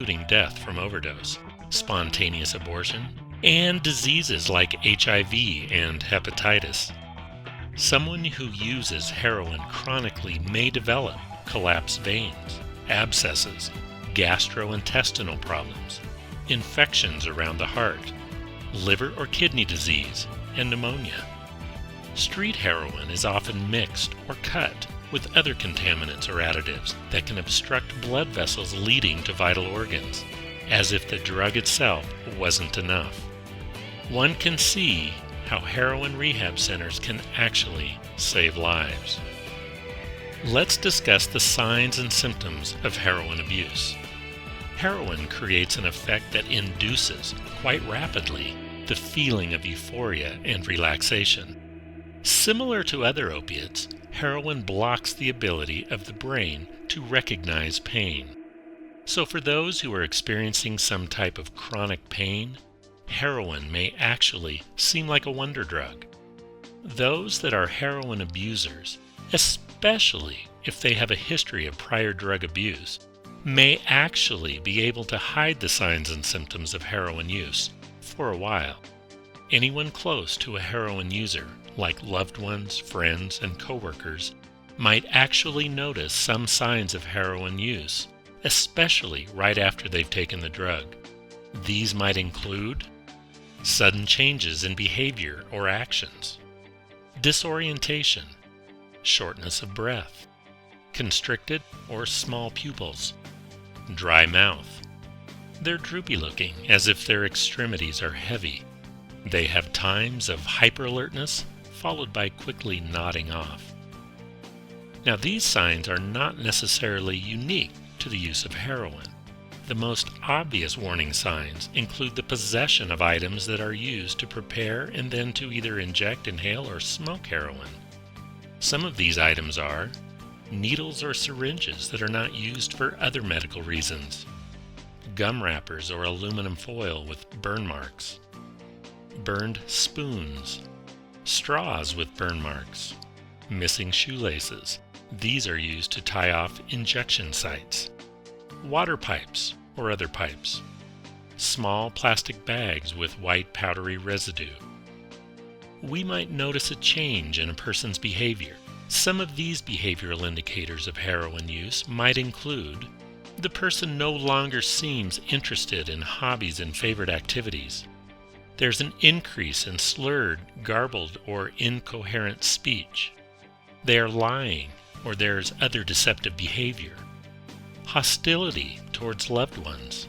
including death from overdose, spontaneous abortion, and diseases like HIV and hepatitis. Someone who uses heroin chronically may develop collapsed veins, abscesses, gastrointestinal problems, infections around the heart, liver or kidney disease, and pneumonia. Street heroin is often mixed or cut with other contaminants or additives that can obstruct blood vessels leading to vital organs, as if the drug itself wasn't enough. One can see how heroin rehab centers can actually save lives. Let's discuss the signs and symptoms of heroin abuse. Heroin creates an effect that induces, quite rapidly, the feeling of euphoria and relaxation. Similar to other opiates, heroin blocks the ability of the brain to recognize pain. So for those who are experiencing some type of chronic pain, heroin may actually seem like a wonder drug. Those that are heroin abusers, especially if they have a history of prior drug abuse, may actually be able to hide the signs and symptoms of heroin use for a while. Anyone close to a heroin user, like loved ones, friends, and coworkers, might actually notice some signs of heroin use, especially right after they've taken the drug. These might include sudden changes in behavior or actions, disorientation, shortness of breath, constricted or small pupils, dry mouth. They're droopy looking, as if their extremities are heavy. They have times of hyperalertness, followed by quickly nodding off. Now, these signs are not necessarily unique to the use of heroin. The most obvious warning signs include the possession of items that are used to prepare and then to either inject, inhale, or smoke heroin. Some of these items are needles or syringes that are not used for other medical reasons, gum wrappers or aluminum foil with burn marks, burned spoons, straws with burn marks, missing shoelaces. These are used to tie off injection sites, water pipes or other pipes, small plastic bags with white powdery residue. We might notice a change in a person's behavior. Some of these behavioral indicators of heroin use might include the person no longer seems interested in hobbies and favorite activities. There's an increase in slurred, garbled, or incoherent speech. They are lying, or there's other deceptive behavior. Hostility towards loved ones.